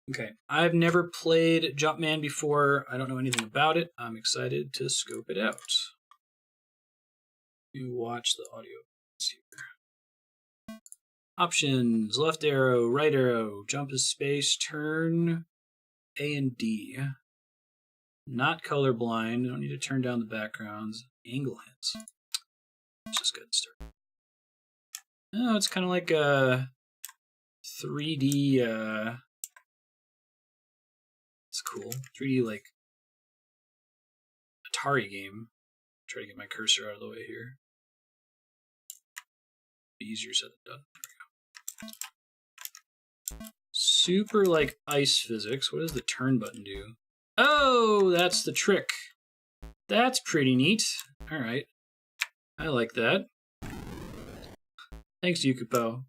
Okay, I've never played Jumpman before. I don't know anything about it. I'm excited to scope it out. You watch the audio here. Options, left arrow, right arrow, jump is space, turn, A and D. Not colorblind, don't need to turn down the backgrounds. Angle hints. Let's just get started. Oh, it's kind of like a 3D, it's cool. 3D, like, Atari game. Try to get my cursor out of the way here. Be easier said than done. There we go. Super, like, ice physics. What does the turn button do? Oh, that's the trick. That's pretty neat. Alright. I like that. Thanks, Yukupo.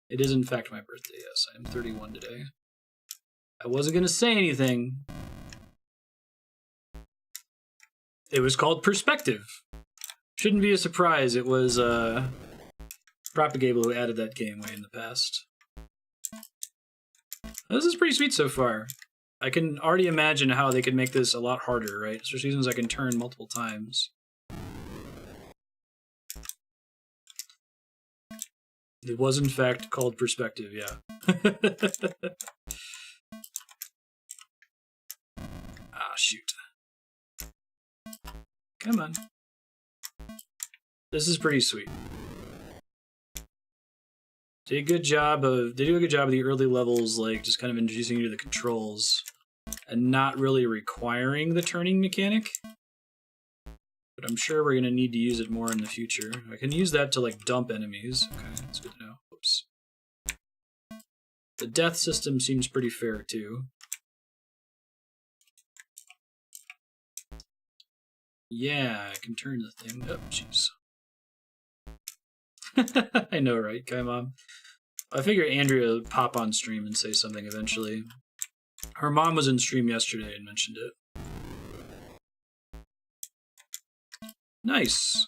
It is, in fact, my birthday, yes. I am 31 today. I wasn't going to say anything. It was called Perspective. Shouldn't be a surprise. It was Propagable who added that game way in the past. This is pretty sweet so far. I can already imagine how they could make this a lot harder, right? Especially since I can turn multiple times. It was in fact called Perspective, yeah. Ah, shoot. Come on. This is pretty sweet. They do a good job of the early levels, like just kind of introducing you to the controls and not really requiring the turning mechanic. But I'm sure we're gonna need to use it more in the future. I can use that to like dump enemies. Okay, that's good to know. Whoops. The death system seems pretty fair too. Yeah, I can turn the thing up. Jeez. I know, right, Kai Mom? I figure Andrea would pop on stream and say something eventually. Her mom was in stream yesterday and mentioned it. Nice.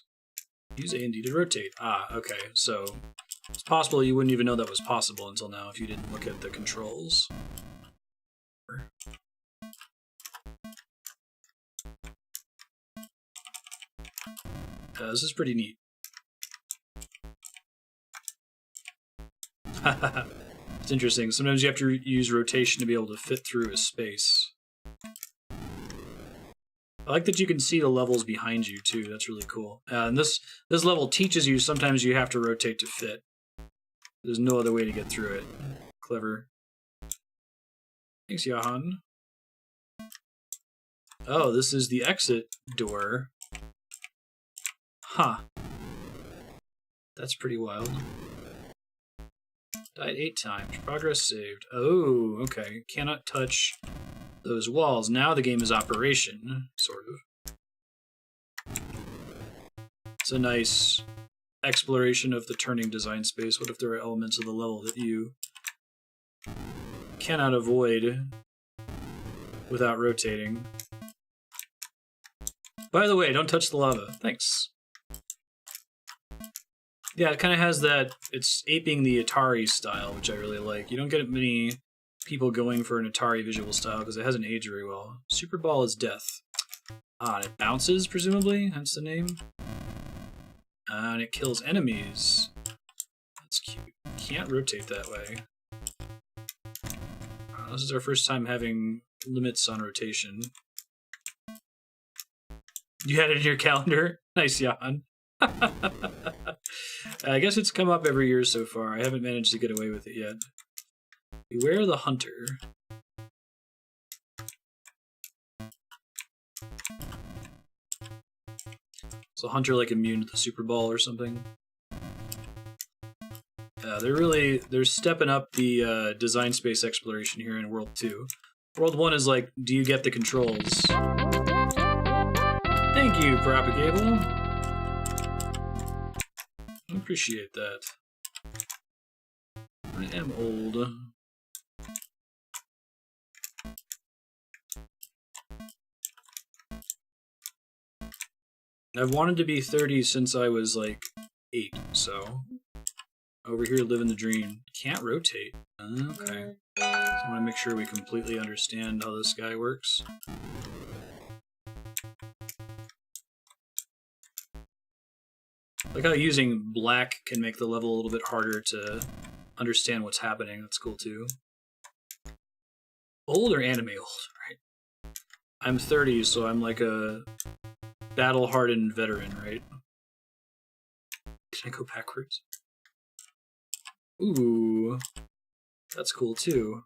Use A and D to rotate. Ah, okay. So it's possible you wouldn't even know that was possible until now if you didn't look at the controls. This is pretty neat. It's interesting. Sometimes you have to use rotation to be able to fit through a space. I like that you can see the levels behind you too. That's really cool. And this level teaches you sometimes you have to rotate to fit. There's no other way to get through it. Clever. Thanks, Johan. Oh, this is the exit door. Huh. That's pretty wild. Died 8 times. Progress saved. Oh, okay. Cannot touch those walls. Now the game is operation, sort of. It's a nice exploration of the turning design space. What if there are elements of the level that you cannot avoid without rotating? By the way, don't touch the lava. Thanks. Yeah, it kind of has that, it's aping the Atari style, which I really like. You don't get many people going for an Atari visual style because it hasn't aged very well. Super Ball is death. Ah, and it bounces, presumably? That's the name. And it kills enemies. That's cute. Can't rotate that way. This is our first time having limits on rotation. You had it in your calendar? Nice, Jan. I guess it's come up every year so far. I haven't managed to get away with it yet. Beware the hunter. Is the hunter like immune to the Super Ball or something? They're stepping up the design space exploration here in World 2. World 1 is like, do you get the controls? Thank you, Propagable. I appreciate that. I am old. I've wanted to be 30 since I was like 8, so over here living the dream. Can't rotate. Okay. I want to make sure we completely understand how this guy works. Like how using black can make the level a little bit harder to understand what's happening. That's cool too. Old or anime old, right? I'm 30, so I'm like a battle-hardened veteran, right? Can I go backwards? Ooh, that's cool too.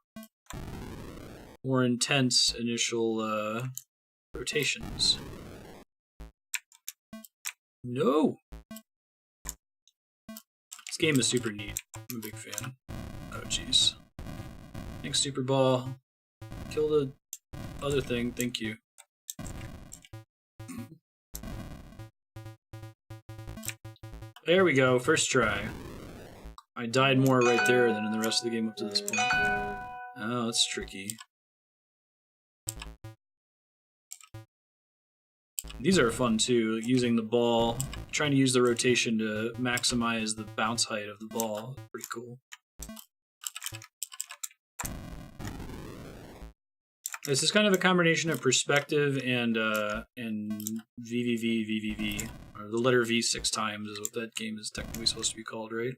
More intense initial rotations. No! This game is super neat. I'm a big fan. Oh, jeez. Thanks, Super Ball. Kill the other thing, thank you. There we go, first try. I died more right there than in the rest of the game up to this point. Oh, that's tricky. These are fun too, using the ball, trying to use the rotation to maximize the bounce height of the ball. Pretty cool. This is kind of a combination of perspective and VVV, or the letter V 6 times is what that game is technically supposed to be called, right?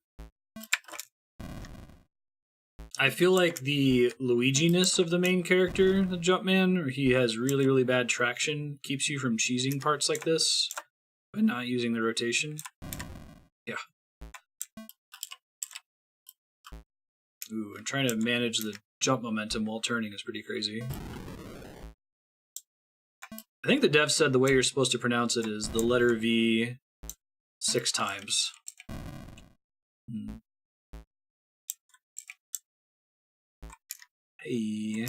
I feel like the Luigi-ness of the main character, the Jumpman, where he has really, really bad traction, keeps you from cheesing parts like this by not using the rotation. Yeah. Ooh, and trying to manage the jump momentum while turning is pretty crazy. I think the dev said the way you're supposed to pronounce it is the letter V 6 times. Hey.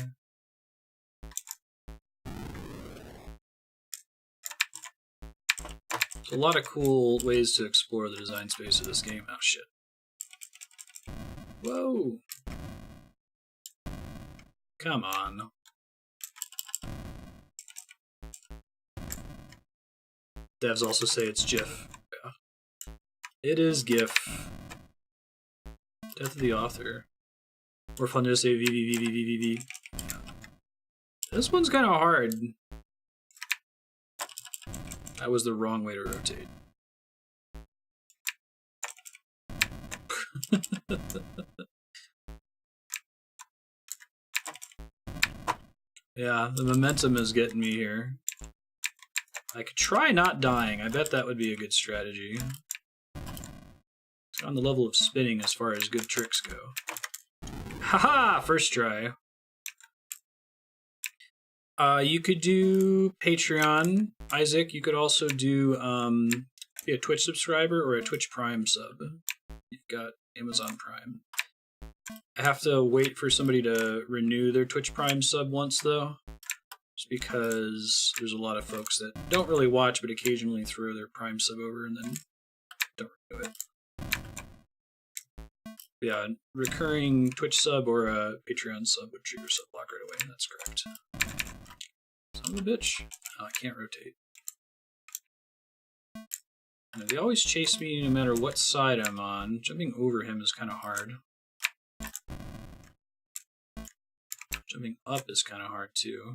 There's a lot of cool ways to explore the design space of this game. Oh shit. Whoa. Come on. Devs also say it's GIF. Yeah. It is GIF. Death of the author. More fun to say VVVVVV. This one's kind of hard. That was the wrong way to rotate. Yeah, the momentum is getting me here. I could try not dying. I bet that would be a good strategy. It's on the level of spinning as far as good tricks go. Haha! First try. You could do Patreon, Isaac. You could also do be a Twitch subscriber or a Twitch Prime sub. You've got Amazon Prime. I have to wait for somebody to renew their Twitch Prime sub once, though. Just because there's a lot of folks that don't really watch, but occasionally throw their Prime sub over and then don't renew it. Yeah, recurring Twitch sub or a Patreon sub would trigger sub block right away. That's correct. Son of a bitch. Oh, I can't rotate. And they always chase me no matter what side I'm on. Jumping over him is kind of hard. Jumping up is kind of hard too.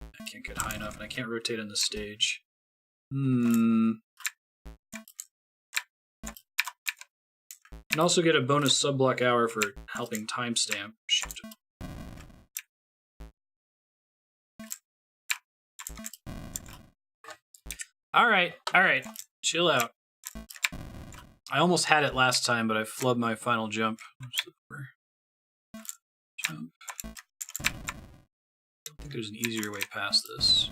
I can't get high enough and I can't rotate on the stage. And also get a bonus sub block hour for helping timestamp. Shoot. Alright, chill out. I almost had it last time, but I flubbed my final jump. Jump. I don't think there's an easier way past this.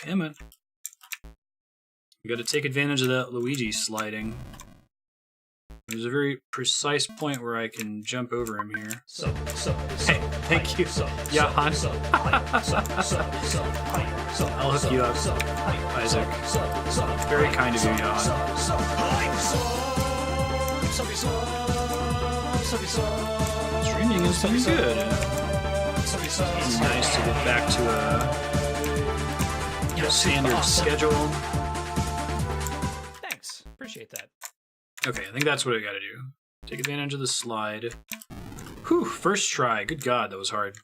Come on. You gotta take advantage of that Luigi sliding. There's a very precise point where I can jump over him here. Hey, thank you. Yeah, Han. I'll hook you up, Isaac. Very kind of you, Johan. Streaming is pretty good. It's nice to get back to a standard schedule. appreciate that. Okay, I think that's what I gotta do. Take advantage of the slide. Whew, first try. Good God, that was hard.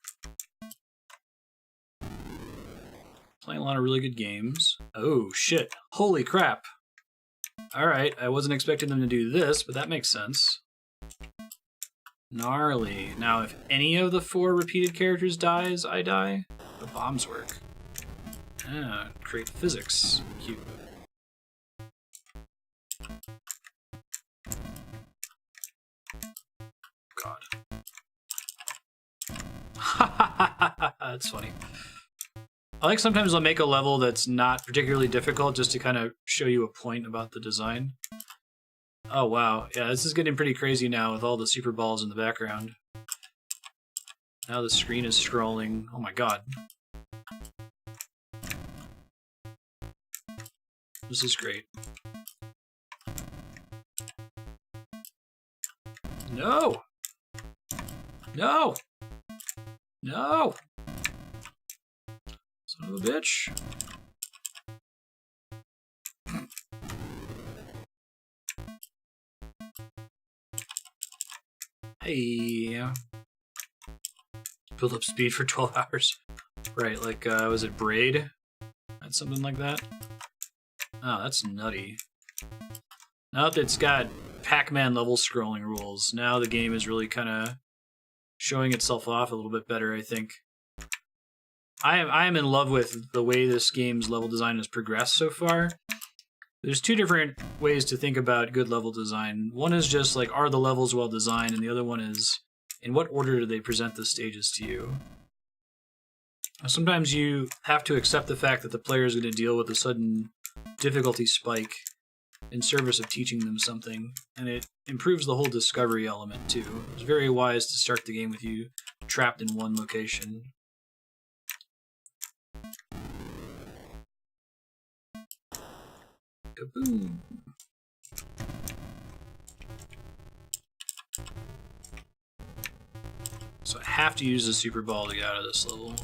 Playing a lot of really good games. Oh, shit. Holy crap. Alright, I wasn't expecting them to do this, but that makes sense. Gnarly. Now, if any of the 4 repeated characters dies, I die. The bombs work. Ah, create physics. Cute. God. That's funny. I like sometimes I'll make a level that's not particularly difficult just to kind of show you a point about the design. Oh wow, yeah, this is getting pretty crazy now with all the super balls in the background. Now the screen is scrolling. Oh my god. This is great. No! No! No! Son of a bitch. Hey. Build up speed for 12 hours. Right, like, was it Braid? That's something like that? Oh, that's nutty. Now that it's got Pac-Man level scrolling rules, now the game is really kind of showing itself off a little bit better, I think. I am in love with the way this game's level design has progressed so far. There's 2 different ways to think about good level design. One is just like, are the levels well designed? And the other one is, in what order do they present the stages to you? Sometimes you have to accept the fact that the player is going to deal with a sudden difficulty spike in service of teaching them something, and it improves the whole discovery element too. It's very wise to start the game with you trapped in one location. Kaboom! So I have to use the super ball to get out of this level.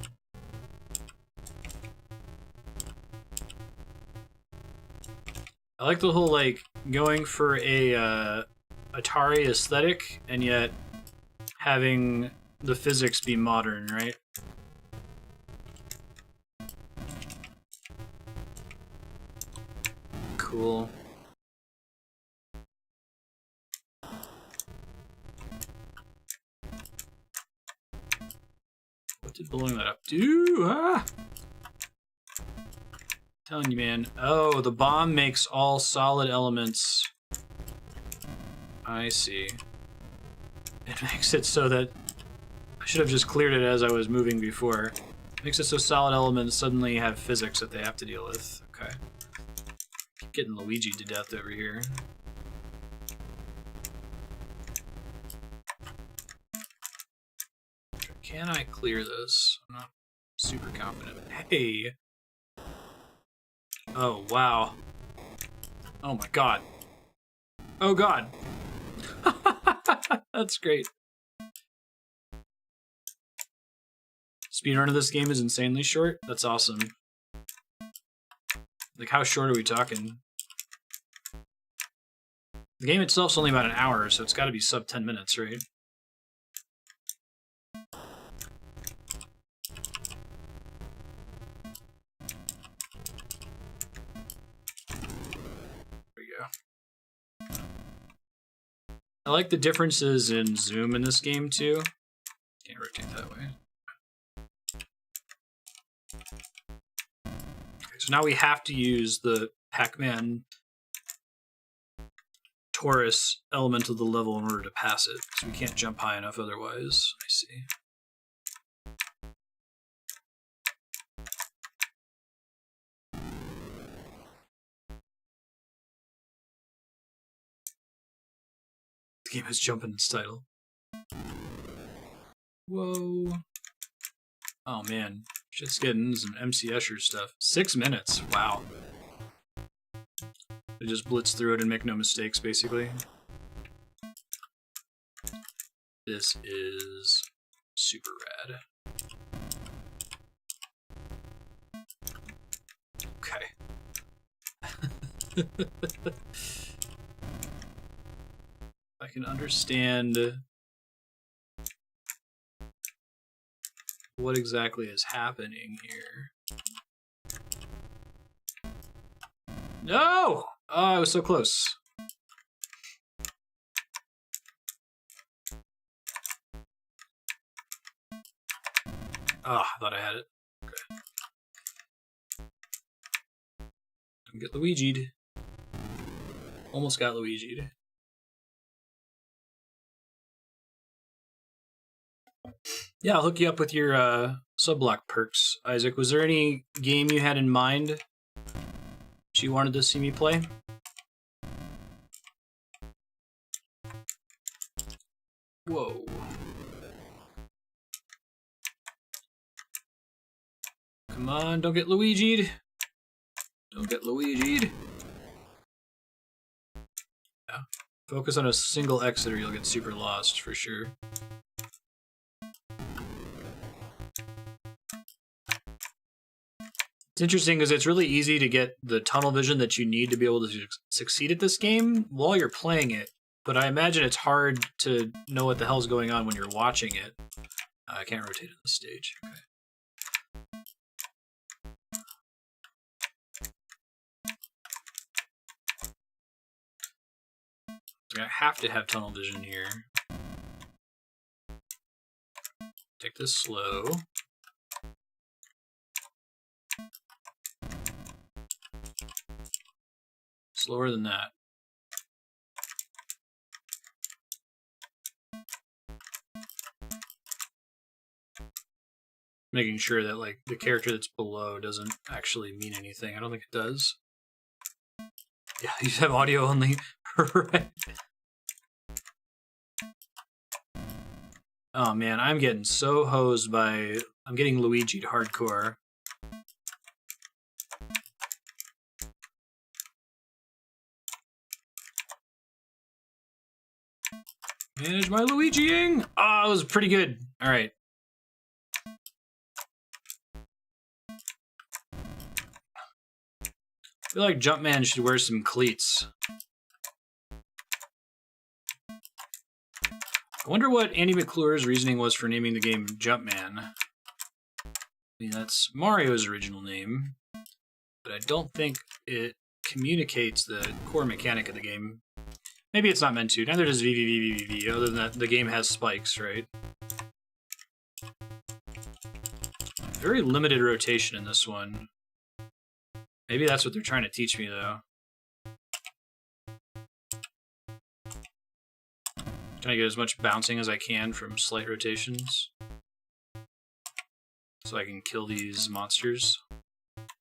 I like the whole, like, going for a Atari aesthetic, and yet having the physics be modern, right? Cool. What did blowing that up do? Ah! Telling you, man. Oh, the bomb makes all solid elements. I see. It makes it so that I should have just cleared it as I was moving before. It makes it so solid elements suddenly have physics that they have to deal with. Okay. Keep getting Luigi to death over here. Can I clear this? I'm not super confident. Hey! Oh, wow. Oh my god. Oh god. That's great. Speedrun of this game is insanely short? That's awesome. Like, how short are we talking? The game itself's only about an hour, so it's gotta be sub 10 minutes, right? I like the differences in zoom in this game, too. Can't rotate that way. Okay, so now we have to use the Pac-Man Taurus element of the level in order to pass it, so we can't jump high enough otherwise. I see. The game has jump in its title. Whoa. Oh man, shit's getting into some MC Escher stuff. 6 minutes, wow. They just blitz through it and make no mistakes, basically. This is super rad. Okay. can understand what exactly is happening here. No! Oh, I was so close. Oh, I thought I had it. Okay. Don't get Luigi'd. Almost got Luigi'd. Yeah, I'll hook you up with your sub-block perks, Isaac. Was there any game you had in mind that you wanted to see me play? Whoa. Come on, don't get Luigi'd. Don't get Luigi'd. Yeah. Focus on a single exit or you'll get super lost for sure. It's interesting because it's really easy to get the tunnel vision that you need to be able to succeed at this game while you're playing it. But I imagine it's hard to know what the hell's going on when you're watching it. I can't rotate on the stage. Okay. I have to have tunnel vision here. Take this slow. Slower than that. Making sure that like the character that's below doesn't actually mean anything. I don't think it does. Yeah, you have audio only. Right. Oh man, I'm getting so hosed by... I'm getting Luigi'd hardcore. Manage my Luigi'ing! Oh, it was pretty good. Alright. I feel like Jumpman should wear some cleats. I wonder what Andy McClure's reasoning was for naming the game Jumpman. I mean, that's Mario's original name, but I don't think it communicates the core mechanic of the game. Maybe it's not meant to. Neither does VVVVV, other than that the game has spikes, right? Very limited rotation in this one. Maybe that's what they're trying to teach me, though. Trying to get as much bouncing as I can from slight rotations, so I can kill these monsters.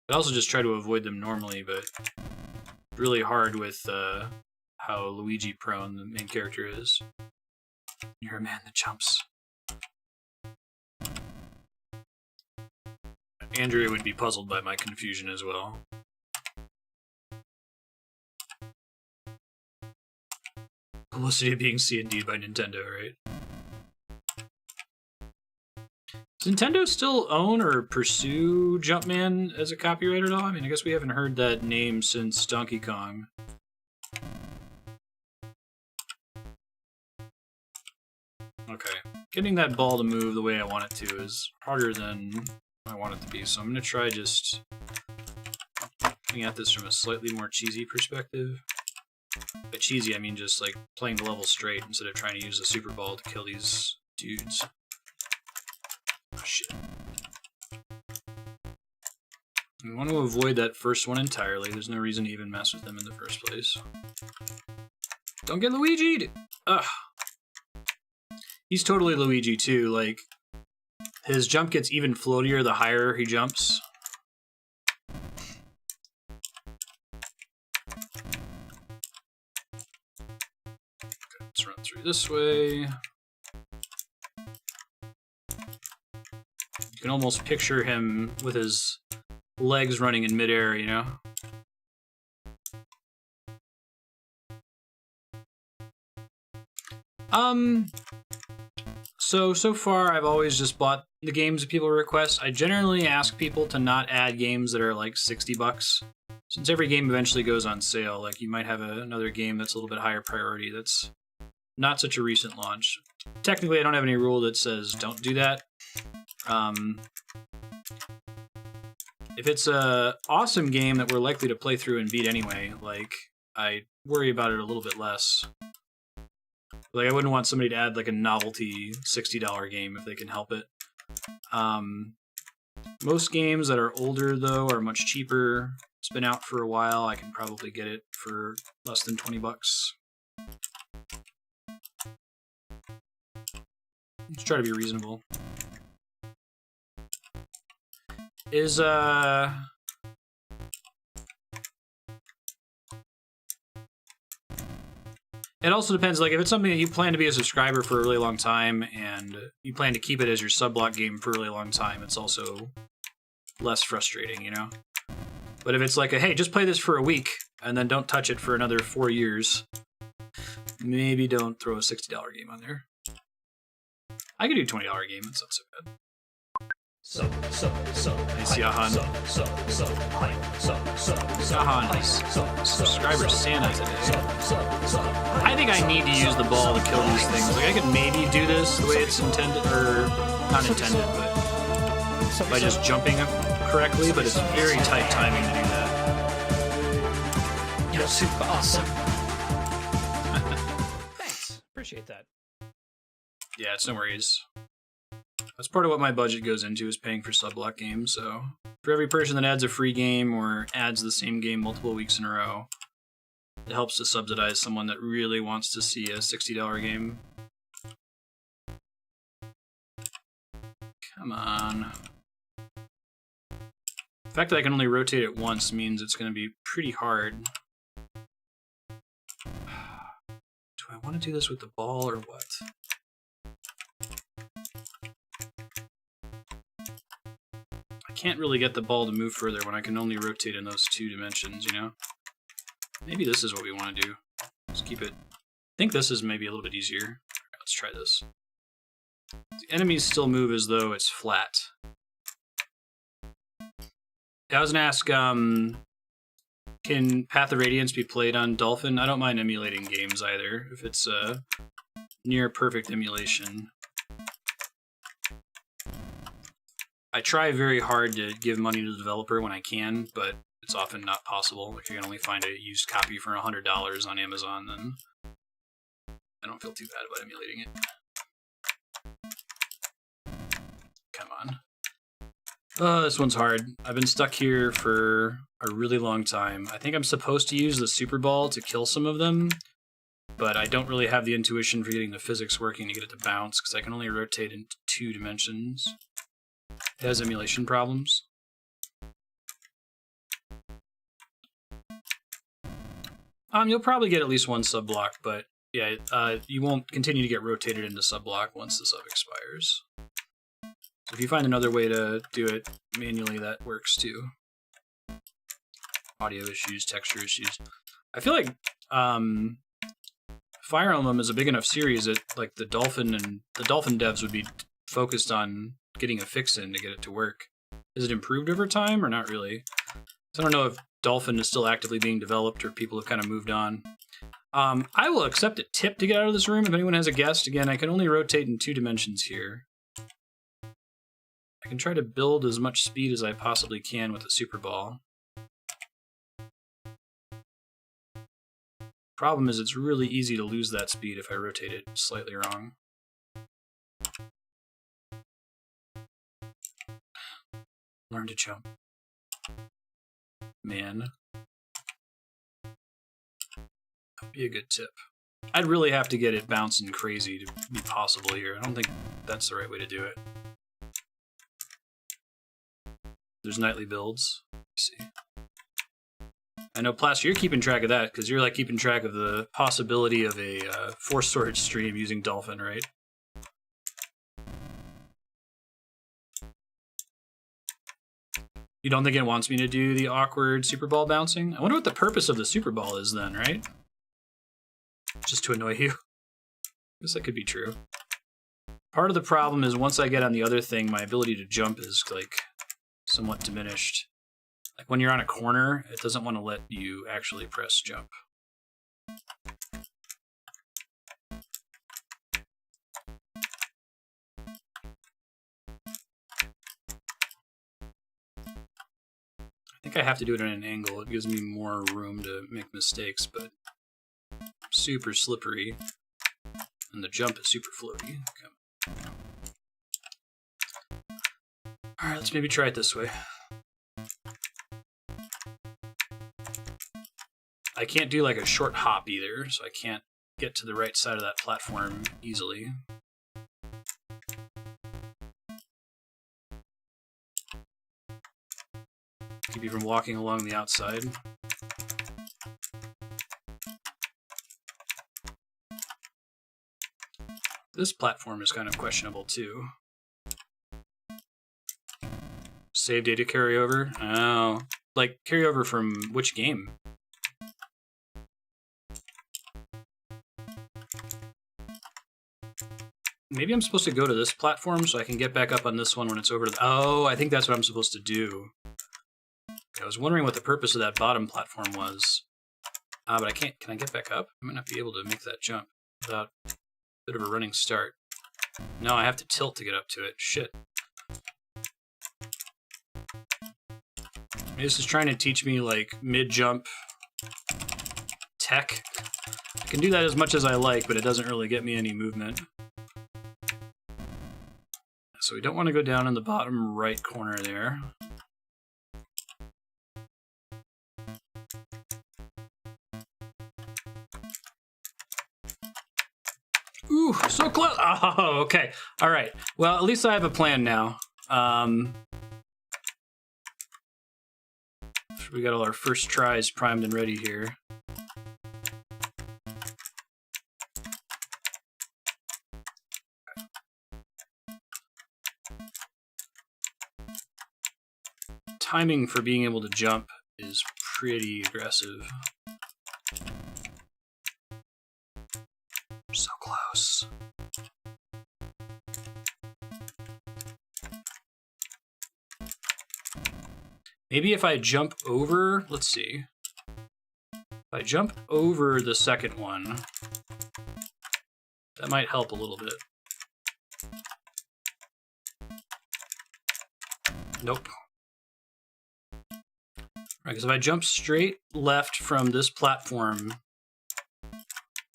I also just try to avoid them normally, but really hard with how Luigi prone the main character is. You're a man that jumps. Andrea would be puzzled by my confusion as well. Publicity of being C&D'd by Nintendo, right? Does Nintendo still own or pursue Jumpman as a copyright at all? I mean, I guess we haven't heard that name since Donkey Kong. Okay. Getting that ball to move the way I want it to is harder than I want it to be, so I'm going to try just looking at this from a slightly more cheesy perspective. By cheesy, I mean just like playing the level straight instead of trying to use a super ball to kill these dudes. Oh shit. We want to avoid that first one entirely. There's no reason to even mess with them in the first place. Don't get Luigi'd! Ugh. He's totally Luigi too, like, his jump gets even floatier the higher he jumps. Okay, let's run through this way. You can almost picture him with his legs running in midair, you know? So far I've always just bought the games that people request. I generally ask people to not add games that are like $60. Since every game eventually goes on sale, like you might have another game that's a little bit higher priority that's not such a recent launch. Technically, I don't have any rule that says don't do that. If it's a awesome game that we're likely to play through and beat anyway, like, I worry about it a little bit less. Like, I wouldn't want somebody to add, like, a novelty $60 game if they can help it. Most games that are older, though, are much cheaper. It's been out for a while. I can probably get it for less than 20 bucks. Let's try to be reasonable. Is, It also depends, like, if it's something that you plan to be a subscriber for a really long time, and you plan to keep it as your sub-block game for a really long time, it's also less frustrating, you know? But if it's like, hey, just play this for a week, and then don't touch it for another 4 years, maybe don't throw a $60 game on there. I could do a $20 game, it's not so bad. Nice, Yahan. Yahan is subscriber Santa today. I think I need to use the ball to kill these things. Like, I could maybe do this the way it's intended, or not intended, but by just jumping correctly, but it's very tight timing to do that. You're super awesome. Thanks. Appreciate that. Yeah, it's no worries. That's part of what my budget goes into, is paying for sub-block games, so for every person that adds a free game or adds the same game multiple weeks in a row, it helps to subsidize someone that really wants to see a $60 game. Come on. The fact that I can only rotate it once means it's going to be pretty hard. Do I want to do this with the ball or what? I can't really get the ball to move further when I can only rotate in those 2 dimensions, you know? Maybe this is what we want to do. Just keep it... I think this is maybe a little bit easier. Right, let's try this. The enemies still move as though it's flat. I was going to ask, can Path of Radiance be played on Dolphin? I don't mind emulating games either, if it's a near perfect emulation. I try very hard to give money to the developer when I can, but it's often not possible. If you can only find a used copy for $100 on Amazon, then I don't feel too bad about emulating it. Come on. This one's hard. I've been stuck here for a really long time. I think I'm supposed to use the Super Ball to kill some of them, but I don't really have the intuition for getting the physics working to get it to bounce, because I can only rotate in 2 dimensions. It has emulation problems. You'll probably get at least 1 sub-block, but yeah, you won't continue to get rotated into sub-block once the sub expires. So if you find another way to do it manually, that works too. Audio issues, texture issues. I feel like Fire Emblem is a big enough series that, like, the Dolphin devs would be focused on getting a fix in to get it to work. Is it improved over time or not really? So I don't know if Dolphin is still actively being developed or people have kind of moved on. I will accept a tip to get out of this room if anyone has a guest. Again, I can only rotate in 2 dimensions here. I can try to build as much speed as I possibly can with the Super Ball. Problem is, it's really easy to lose that speed if I rotate it slightly wrong. Learn to jump. Man. That'd be a good tip. I'd really have to get it bouncing crazy to be possible here. I don't think that's the right way to do it. There's nightly builds. Let's see. I know, Plaster, you're keeping track of that, because you're like keeping track of the possibility of a force storage stream using Dolphin, right? You don't think it wants me to do the awkward Super Ball bouncing? I wonder what the purpose of the Super Ball is then, right? Just to annoy you. I guess that could be true. Part of the problem is once I get on the other thing, my ability to jump is, like, somewhat diminished. Like, when you're on a corner, it doesn't want to let you actually press jump. think I have to do it at an angle. It gives me more room to make mistakes, but super slippery. And the jump is super floaty. Okay. Alright, let's maybe try it this way. I can't do like a short hop either, so I can't get to the right side of that platform easily. Keep you from walking along the outside. This platform is kind of questionable too. Save data carryover? Oh. Like, carryover from which game? Maybe I'm supposed to go to this platform so I can get back up on this one when it's over to the... Oh, I think that's what I'm supposed to do. I was wondering what the purpose of that bottom platform was. But I can't... Can I get back up? I might not be able to make that jump without a bit of a running start. No, I have to tilt to get up to it. Shit. Maybe this is trying to teach me, like, mid-jump tech. I can do that as much as I like, but it doesn't really get me any movement. So we don't want to go down in the bottom right corner there. Ooh, so close! Oh, okay. All right. Well, at least I have a plan now. We got all our first tries primed and ready here. Timing for being able to jump is pretty aggressive. So close. Maybe if I jump over, let's see. If I jump over the second one, that might help a little bit. Nope. Right, because if I jump straight left from this platform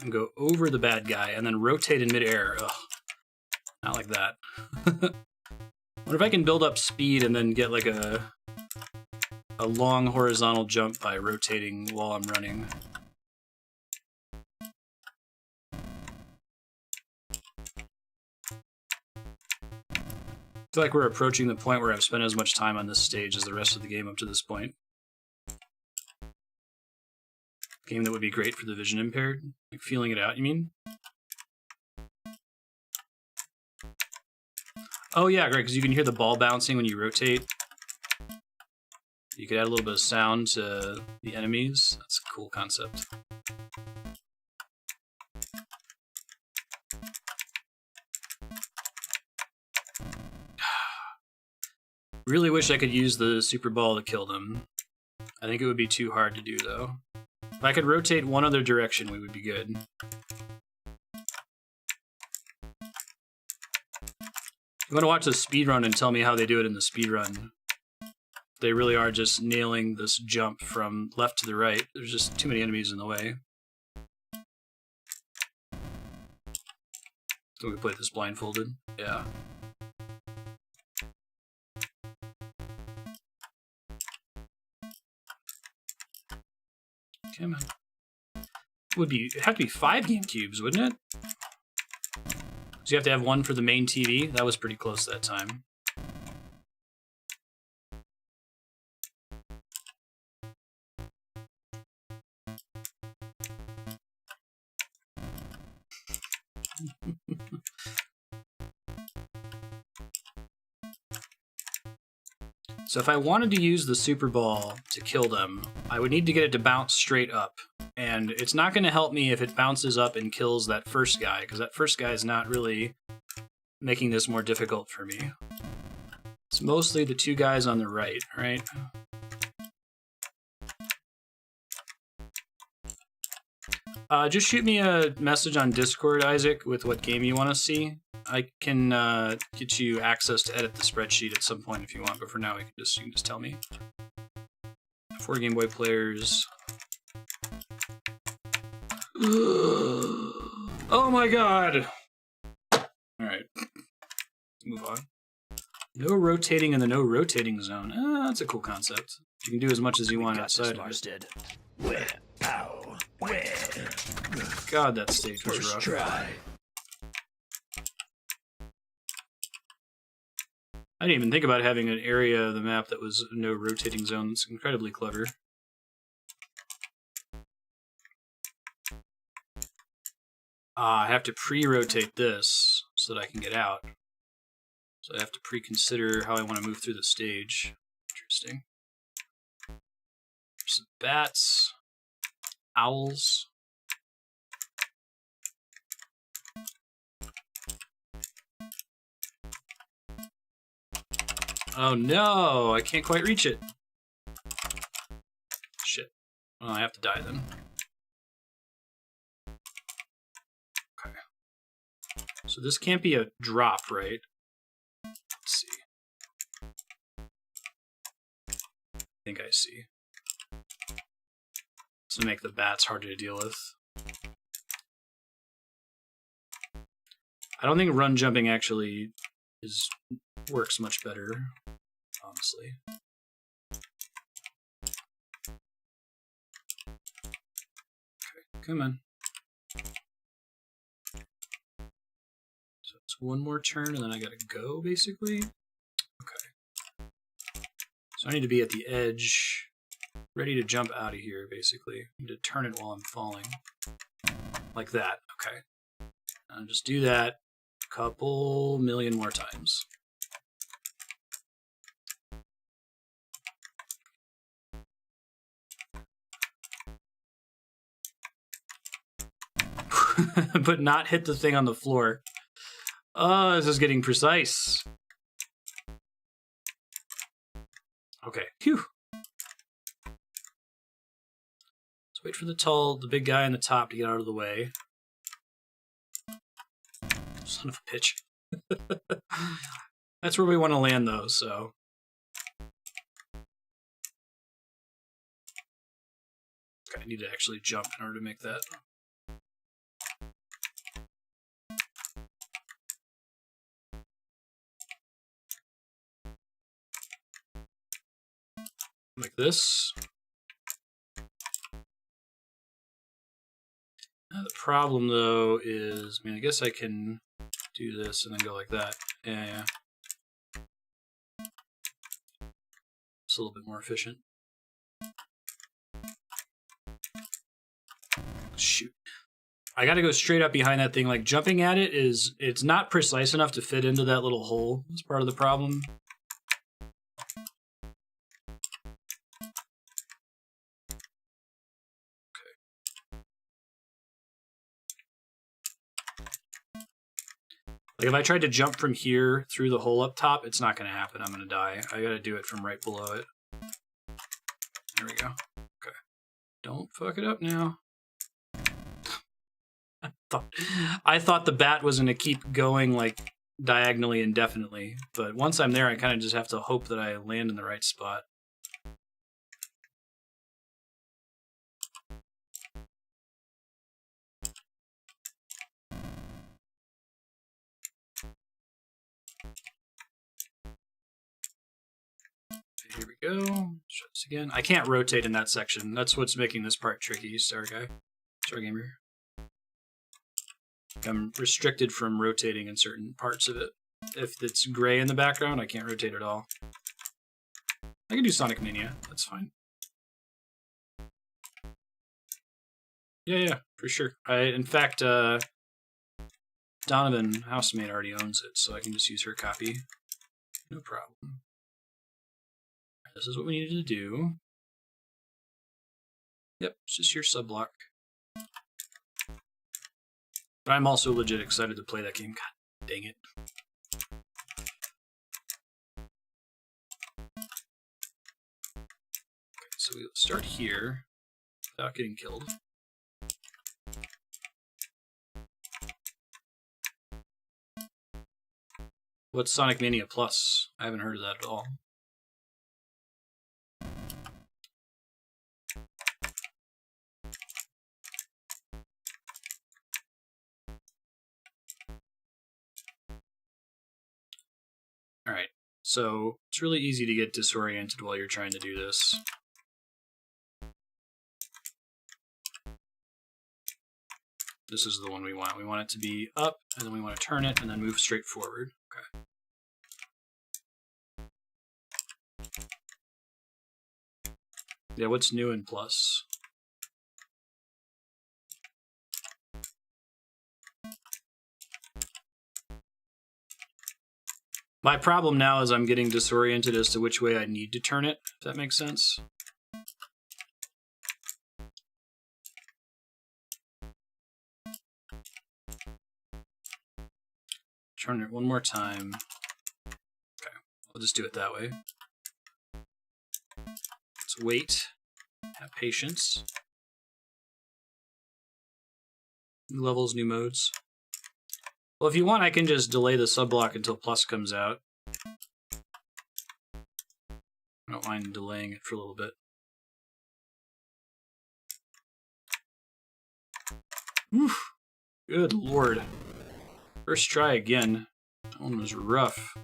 and go over the bad guy and then rotate in midair, ugh, not like that. What if I can build up speed and then get like a long horizontal jump by rotating while I'm running? I feel like we're approaching the point where I've spent as much time on this stage as the rest of the game up to this point. Game that would be great for the vision impaired. Like feeling it out, you mean? Oh yeah, great, because you can hear the ball bouncing when you rotate. You could add a little bit of sound to the enemies. That's a cool concept. Really wish I could use the super ball to kill them. I think it would be too hard to do, though. If I could rotate one other direction, we would be good. You want to watch the speedrun and tell me how they do it in the speedrun. They really are just nailing this jump from left to the right. There's just too many enemies in the way. So we play this blindfolded? Yeah. Come on. It'd have to be 5 GameCubes, wouldn't it? So you have to have one for the main TV. That was pretty close that time. So if I wanted to use the Super Ball to kill them, I would need to get it to bounce straight up. And it's not going to help me if it bounces up and kills that first guy, because that first guy is not really making this more difficult for me. It's mostly the 2 guys on the right, right? Just shoot me a message on Discord, Isaac, with what game you want to see. I can get you access to edit the spreadsheet at some point if you want, but for now you can just tell me. 4 Game Boy players. Oh my god! Alright. Move on. No rotating in the no rotating zone. That's a cool concept. You can do as much as you want outside of it. Where? Ow. Where? God, that stage was rough. Try. I didn't even think about having an area of the map that was no rotating zone. It's incredibly clever. I have to pre-rotate this so that I can get out. So I have to pre-consider how I want to move through the stage. Interesting. There's some bats, owls. Oh no, I can't quite reach it. Shit. Well, I have to die then. Okay. So this can't be a drop, right? Let's see. I think I see. To make the bats harder to deal with. I don't think run jumping actually works much better, honestly. Okay, come on. So it's one more turn and then I gotta go, basically. Okay. So I need to be at the edge, ready to jump out of here, basically. I need to turn it while I'm falling. Like that, okay. And just do that a couple million more times. But not hit the thing on the floor. Oh, this is getting precise. Okay, phew. Let's wait for the big guy on the top to get out of the way. Son of a bitch. That's where we want to land, though, so. Okay, I need to actually jump in order to make that. Like this. Now the problem, though, is, I mean, I guess I can do this and then go like that. Yeah. It's a little bit more efficient. Shoot. I gotta go straight up behind that thing. Like, jumping at it it's not precise enough to fit into that little hole. That's part of the problem. Like, if I tried to jump from here through the hole up top, it's not going to happen. I'm going to die. I got to do it from right below it. There we go. Okay. Don't fuck it up now. I thought the bat was going to keep going, like, diagonally indefinitely. But once I'm there, I kind of just have to hope that I land in the right spot. Here we go. Try this again. I can't rotate in that section. That's what's making this part tricky. Sorry, guy. Sorry, gamer. I'm restricted from rotating in certain parts of it. If it's gray in the background, I can't rotate at all. I can do Sonic Mania. That's fine. Yeah, for sure. In fact, Donovan Housemate already owns it, so I can just use her copy. No problem. This is what we needed to do. Yep, it's just your sub-block. But I'm also legit excited to play that game. God dang it. Okay, so we'll start here without getting killed. What's Sonic Mania Plus? I haven't heard of that at all. So it's really easy to get disoriented while you're trying to do this. This is the one we want. We want it to be up, and then we want to turn it, and then move straight forward. Okay. Yeah, what's new in Plus? My problem now is I'm getting disoriented as to which way I need to turn it, if that makes sense. Turn it one more time. Okay, I'll just do it that way. Let's wait. Have patience. New levels, new modes. Well, if you want, I can just delay the subblock until Plus comes out. I don't mind delaying it for a little bit. Oof. Good lord. First try again. That one was rough.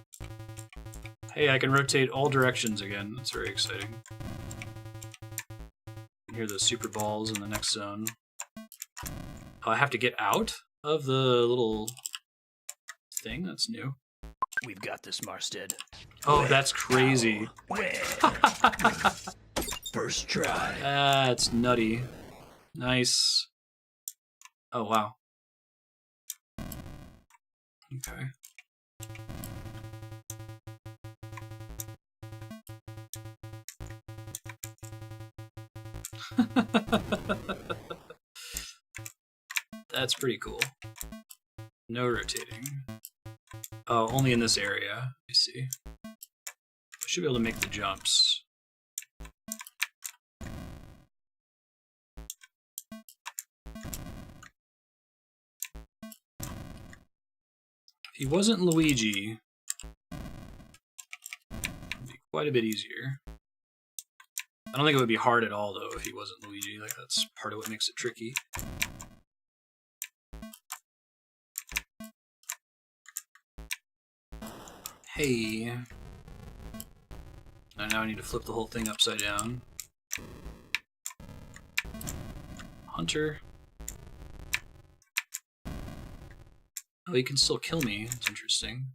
Hey, I can rotate all directions again. That's very exciting. You can hear the super balls in the next zone. Oh, I have to get out of the little thing? That's new. We've got this, Marstead. Oh, that's crazy. First try. That's nutty. Nice. Oh, wow. Okay. That's pretty cool. No rotating. Oh, only in this area. I see. I should be able to make the jumps. If he wasn't Luigi, it'd be quite a bit easier. I don't think it would be hard at all, though, if he wasn't Luigi. Like, that's part of what makes it tricky. Hey. I now need to flip the whole thing upside down. Hunter. Oh, he can still kill me. That's interesting.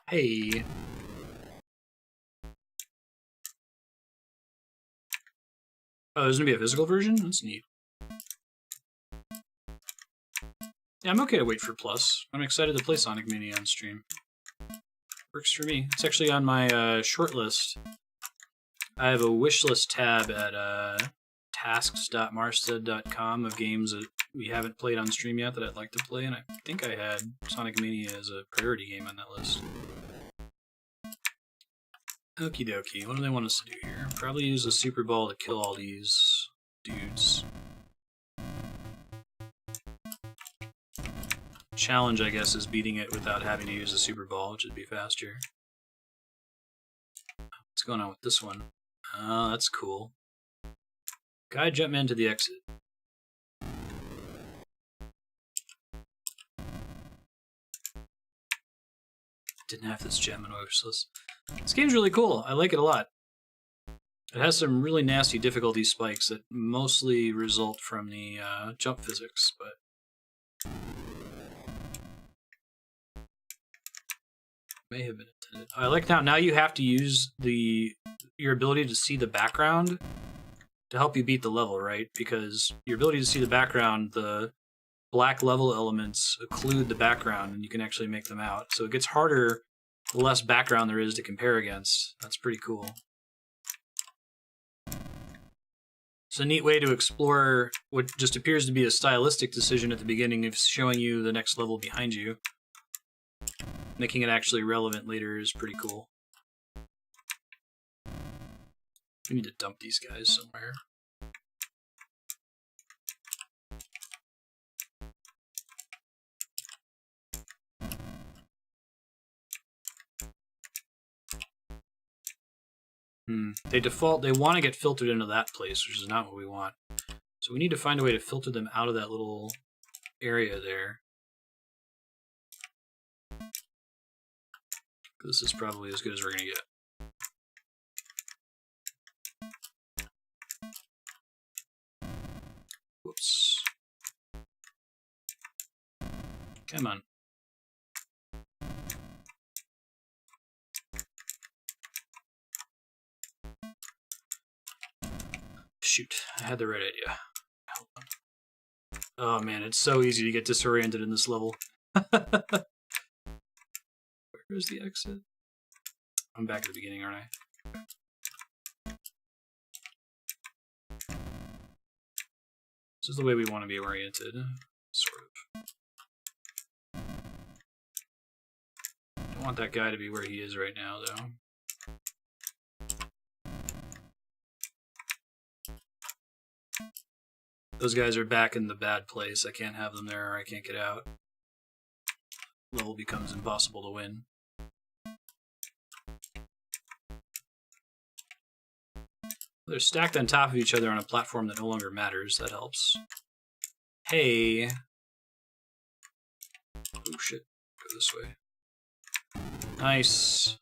Hey. Oh, there's gonna be a physical version? That's neat. Yeah, I'm okay to wait for Plus. I'm excited to play Sonic Mania on stream. Works for me. It's actually on my short list. I have a wish list tab at tasks.marstead.com of games that we haven't played on stream yet that I'd like to play, and I think I had Sonic Mania as a priority game on that list. Okie dokie, what do they want us to do here? Probably use a Super Ball to kill all these dudes. Challenge, I guess, is beating it without having to use a Super Ball, which would be faster. What's going on with this one? Oh, that's cool. Guide Jumpman to the exit. Didn't have this gem in my wish list. This game's really cool. I like it a lot. It has some really nasty difficulty spikes that mostly result from the jump physics, but may have been intended. I like now you have to use your ability to see the background to help you beat the level, right? Because your ability to see the background, the black level elements occlude the background, and you can actually make them out. So it gets harder the less background there is to compare against. That's pretty cool. It's a neat way to explore what just appears to be a stylistic decision at the beginning of showing you the next level behind you. Making it actually relevant later is pretty cool. We need to dump these guys somewhere. They want to get filtered into that place, which is not what we want. So we need to find a way to filter them out of that little area there. This is probably as good as we're going to get. Whoops. Come on. Shoot, I had the right idea. Hold on. Oh man, it's so easy to get disoriented in this level. Where's the exit? I'm back at the beginning, aren't I? This is the way we want to be oriented, sort of. Don't want that guy to be where he is right now, though. Those guys are back in the bad place. I can't have them there or I can't get out. Level becomes impossible to win. They're stacked on top of each other on a platform that no longer matters. That helps. Hey. Oh shit. Go this way. Nice.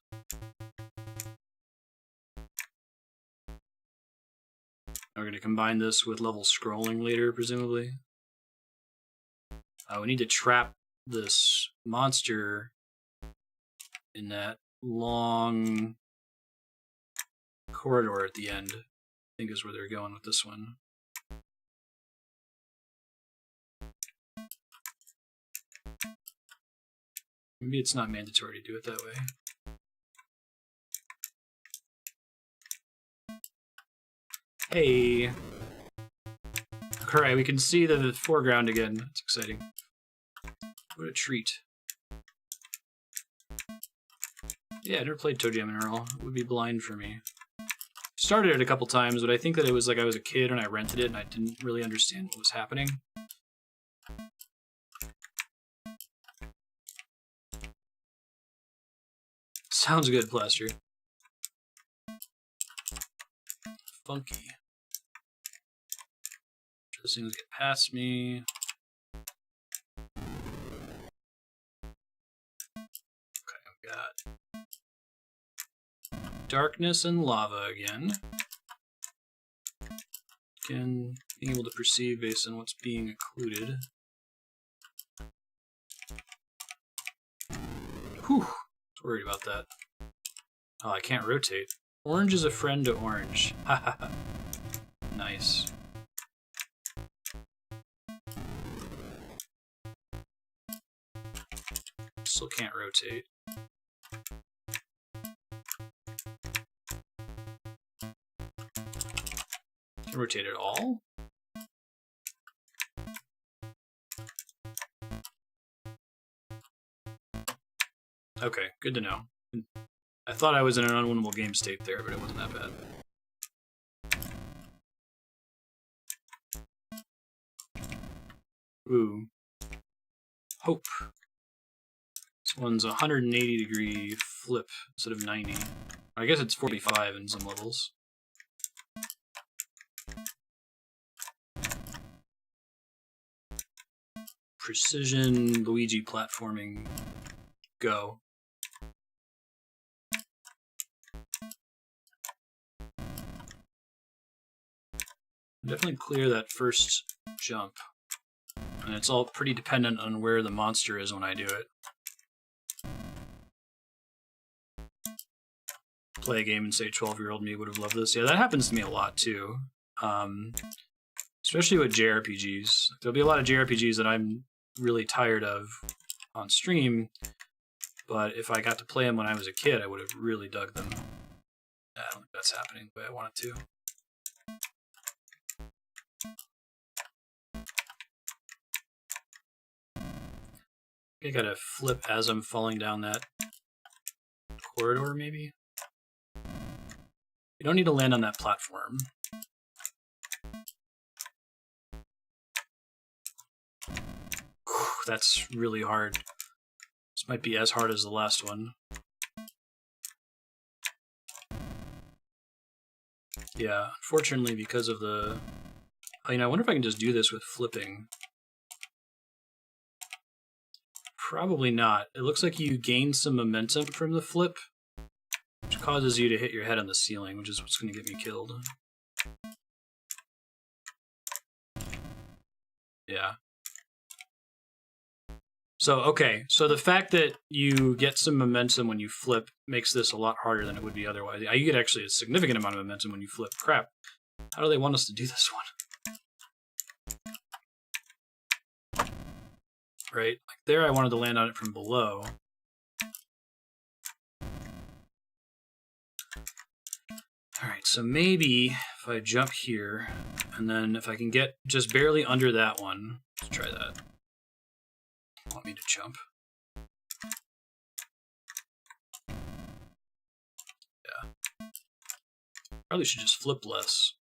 We're going to combine this with level scrolling later, presumably. We need to trap this monster in that long corridor at the end. I think is where they're going with this one. Maybe it's not mandatory to do it that way. Hey. Alright, we can see the foreground again. That's exciting. What a treat. Yeah, I never played Toe Jam and Earl. It would be blind for me. Started it a couple times, but I think that it was like I was a kid and I rented it and I didn't really understand what was happening. Sounds good, Plaster. Funky. Those things get past me. Okay, I've got darkness and lava again. Again, being able to perceive based on what's being occluded. Whew, I was worried about that. Oh, I can't rotate. Orange is a friend to orange. Haha. Nice. Still can't rotate. Can rotate at all? Okay, good to know. I thought I was in an unwinnable game state there, but it wasn't that bad. Ooh. Hope. This one's a 180-degree flip instead of 90. I guess it's 45 in some levels. Precision Luigi platforming. Go. Definitely clear that first jump. And it's all pretty dependent on where the monster is when I do it. Play a game and say 12-year-old me would have loved this. Yeah, that happens to me a lot too. Especially with JRPGs. There'll be a lot of JRPGs that I'm really tired of on stream, but if I got to play them when I was a kid, I would have really dug them. I don't think that's happening the way I want it to. I gotta flip as I'm falling down that corridor, maybe? You don't need to land on that platform. Whew, that's really hard. This might be as hard as the last one. Yeah, unfortunately, because of the I wonder if I can just do this with flipping. Probably not. It looks like you gain some momentum from the flip, which causes you to hit your head on the ceiling, which is what's going to get me killed. Yeah. So, okay. So the fact that you get some momentum when you flip makes this a lot harder than it would be otherwise. You get actually a significant amount of momentum when you flip. Crap. How do they want us to do this one? Right? Like there I wanted to land on it from below. Alright, so maybe if I jump here, and then if I can get just barely under that one, let's try that. Want me to jump? Yeah. Probably should just flip less.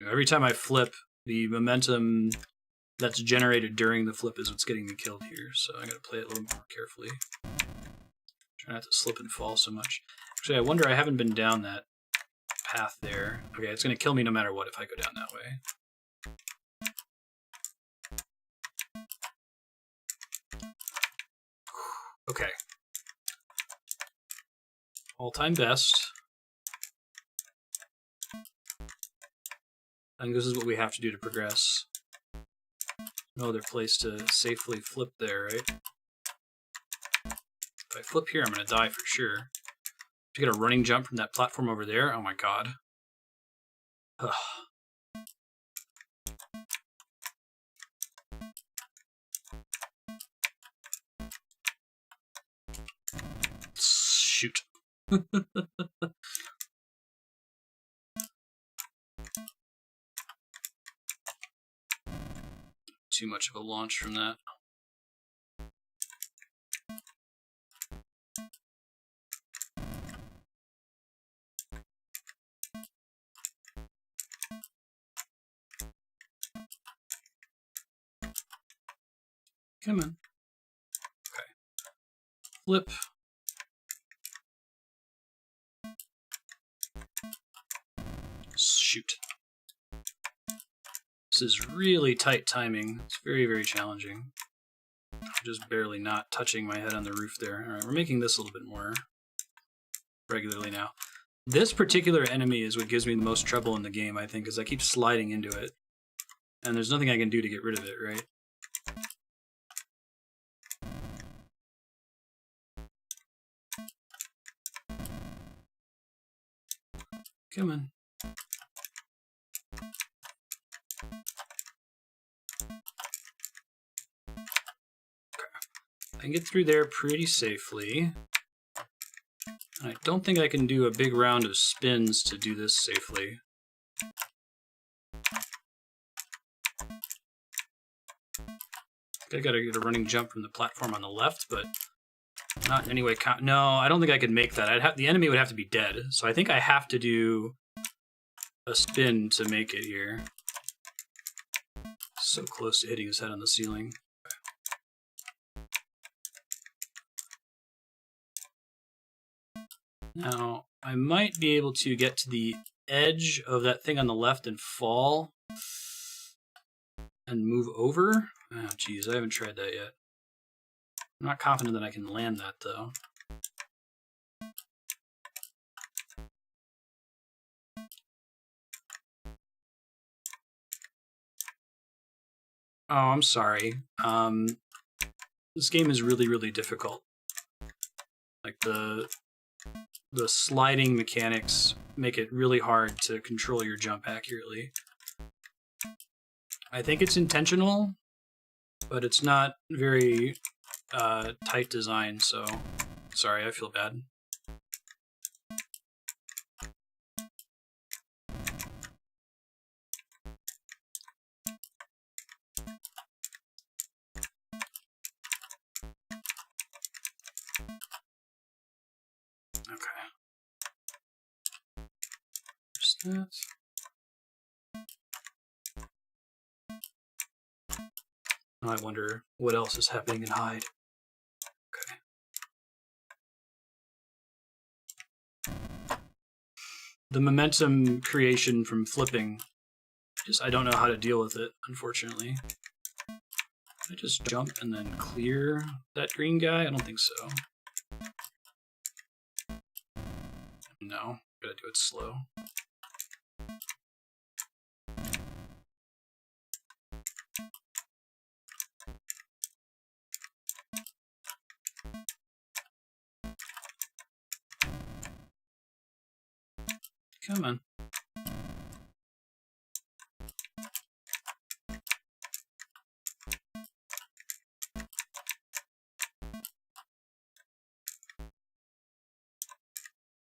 Every time I flip, the momentum that's generated during the flip is what's getting me killed here, so I gotta play it a little more carefully. Try not to slip and fall so much. Actually, I wonder, I haven't been down that path there. Okay, it's gonna kill me no matter what if I go down that way. Okay. All-time best. I think this is what we have to do to progress. No other place to safely flip there, right? If I flip here, I'm going to die for sure. To get a running jump from that platform over there, oh my god. Ugh. Shoot. Too much of a launch from that. Come on. Okay. Flip. Shoot. This is really tight timing. It's very, very challenging. I'm just barely not touching my head on the roof there. Alright, we're making this a little bit more regularly now. This particular enemy is what gives me the most trouble in the game, I think, because I keep sliding into it. And there's nothing I can do to get rid of it, right? Come on. I can get through there pretty safely. I don't think I can do a big round of spins to do this safely. I gotta get a running jump from the platform on the left, but not in any way count. No, I don't think I could make that. The enemy would have to be dead, so I think I have to do a spin to make it here. So close to hitting his head on the ceiling. Now, I might be able to get to the edge of that thing on the left and fall and move over. Oh, geez, I haven't tried that yet. I'm not confident that I can land that, though. Oh, I'm sorry. This game is really, really difficult. Like, the sliding mechanics make it really hard to control your jump accurately. I think it's intentional, but it's not very tight design, so sorry, I feel bad. Okay. There's that. I wonder what else is happening in Hyde. Okay. The momentum creation from flipping I don't know how to deal with it, unfortunately. Can I just jump and then clear that green guy? I don't think so. No, gotta do it slow. Come on.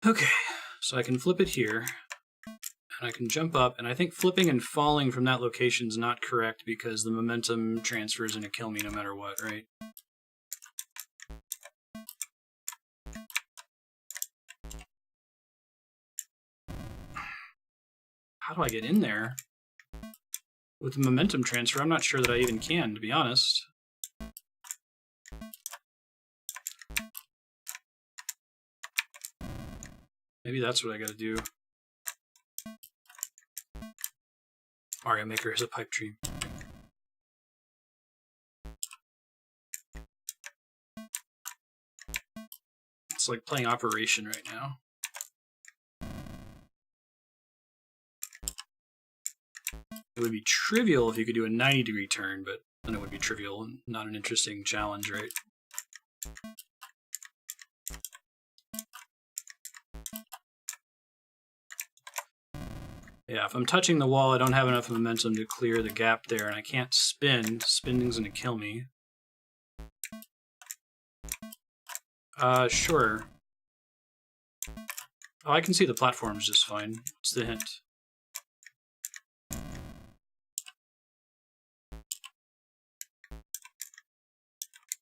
Okay, so I can flip it here, and I can jump up, and I think flipping and falling from that location is not correct because the momentum transfer is going to kill me no matter what, right? How do I get in there? With the momentum transfer, I'm not sure that I even can, to be honest. Maybe that's what I gotta do. Mario Maker has a pipe dream. It's like playing Operation right now. It would be trivial if you could do a 90-degree turn, but then it would be trivial and not an interesting challenge, right? Yeah, if I'm touching the wall, I don't have enough momentum to clear the gap there, and I can't spin. Spinning's gonna kill me. Sure. Oh, I can see the platforms just fine. What's the hint?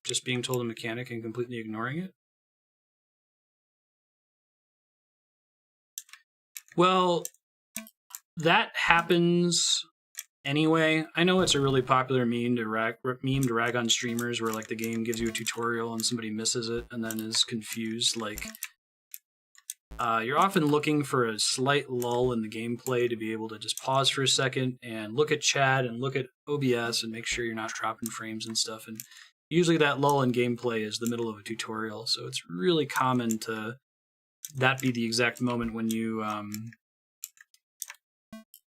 Just being told a mechanic and completely ignoring it? Well, that happens anyway. I know it's a really popular meme to rag on streamers where like the game gives you a tutorial and somebody misses it and then is confused. Like, you're often looking for a slight lull in the gameplay to be able to just pause for a second and look at chat and look at OBS and make sure you're not dropping frames and stuff. And usually that lull in gameplay is the middle of a tutorial, so it's really common to that be the exact moment when you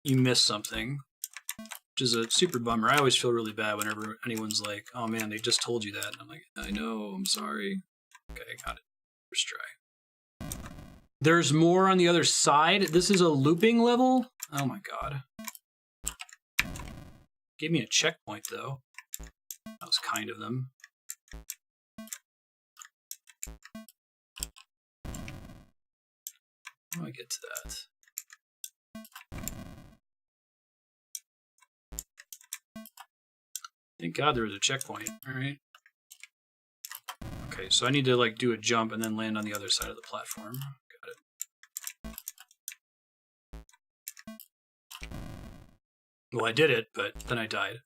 miss something, which is a super bummer. I always feel really bad whenever anyone's like, oh man, they just told you that. And I'm like, I know, I'm sorry. Okay, got it. First try. There's more on the other side. This is a looping level? Oh my god. Gave me a checkpoint though. That was kind of them. How do I get to that? Thank God there was a checkpoint. Alright. Okay, so I need to like do a jump and then land on the other side of the platform. Got it. Well, I did it, but then I died.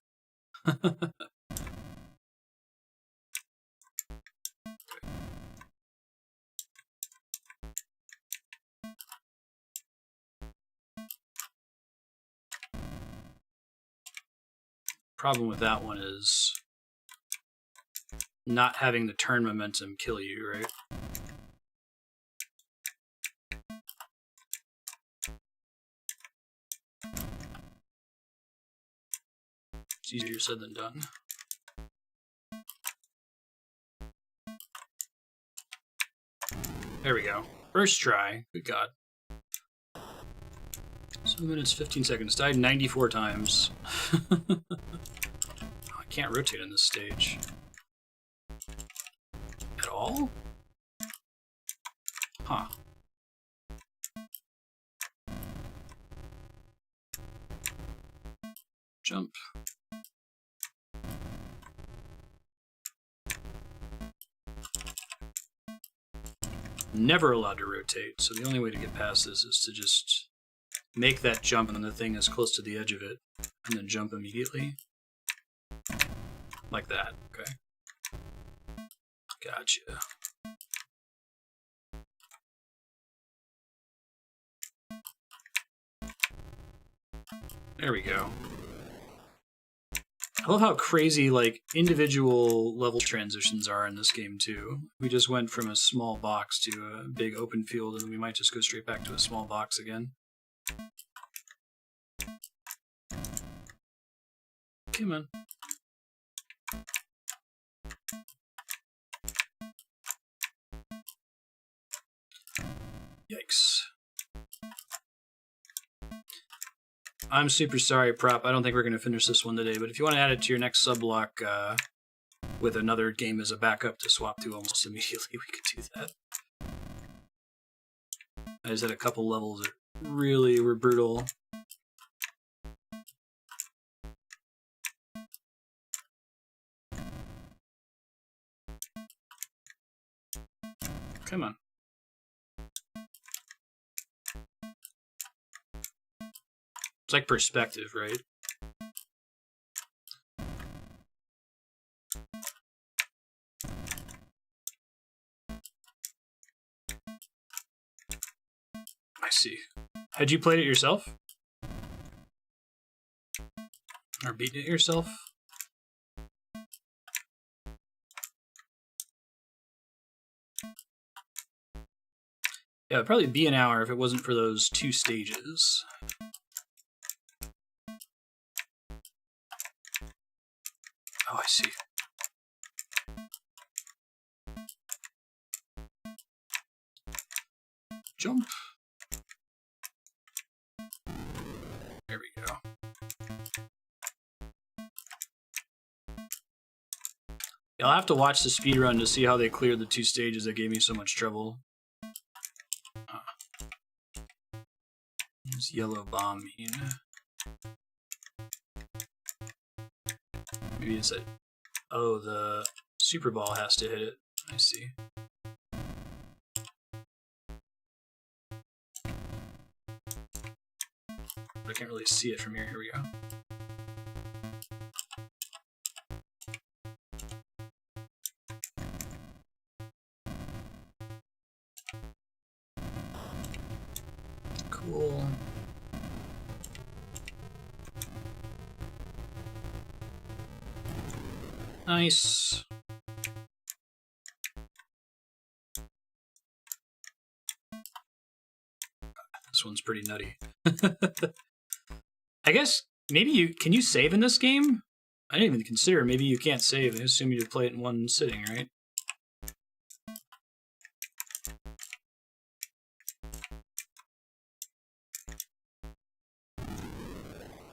Problem with that one is not having the turn momentum kill you, right? It's easier said than done. There we go. First try. Good God. 7 minutes, 15 seconds. Died 94 times. I can't rotate on this stage. At all? Huh. Jump. Never allowed to rotate, so the only way to get past this is to just make that jump and then the thing is close to the edge of it, and then jump immediately. Like that, okay. Gotcha. There we go. I love how crazy, like, individual level transitions are in this game, too. We just went from a small box to a big open field, and we might just go straight back to a small box again. Come on. Yikes. I'm super sorry, Prop. I don't think we're going to finish this one today, but if you want to add it to your next subblock with another game as a backup to swap to almost immediately, we could do that. I just had a couple levels that really were brutal. Come on. It's like perspective, right? I see. Had you played it yourself? Or beaten it yourself? Yeah, it'd probably be an hour if it wasn't for those 2 stages. Oh, I see. Jump. There we go. Yeah, I'll have to watch the speedrun to see how they cleared the 2 stages that gave me so much trouble. What does yellow bomb mean? Maybe it's a... Oh, the super ball has to hit it. I see. But I can't really see it from here. Here we go. Cool. Nice. This one's pretty nutty. I guess maybe you can you save in this game? I didn't even consider maybe you can't save. I assume you play it in one sitting, right?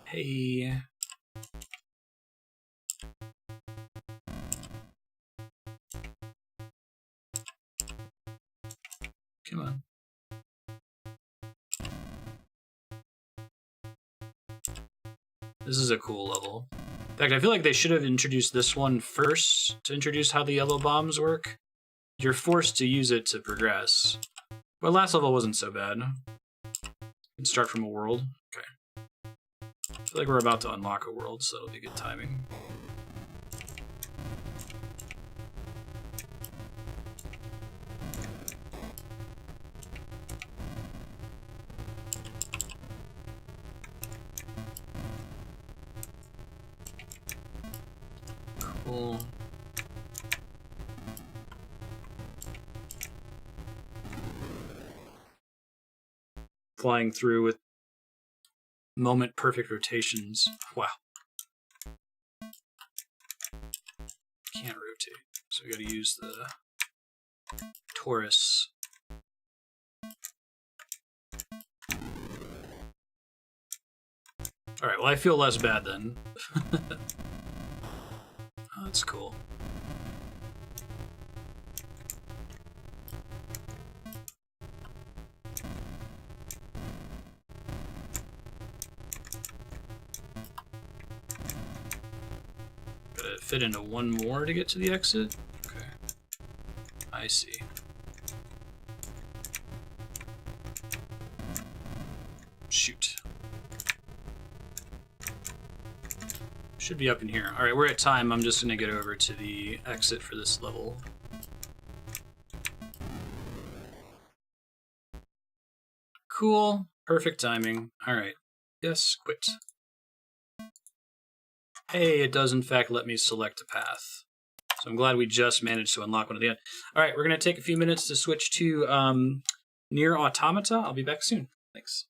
Hey. Come on. This is a cool level. In fact, I feel like they should have introduced this one first to introduce how the yellow bombs work. You're forced to use it to progress. But last level wasn't so bad. You can start from a world. Okay. I feel like we're about to unlock a world, so it'll be good timing. Cool. Flying through with moment perfect rotations. Wow. Can't rotate, so we gotta use the torus. Alright, well I feel less bad then. Oh, that's cool. Gotta fit into one more to get to the exit? Okay. I see. Shoot. Should be up in here. Alright, we're at time. I'm just gonna get over to the exit for this level. Cool. Perfect timing. Alright. Yes, quit. Hey, it does in fact let me select a path. So I'm glad we just managed to unlock one at the end. All right, we're going to take a few minutes to switch to Near Automata. I'll be back soon. Thanks.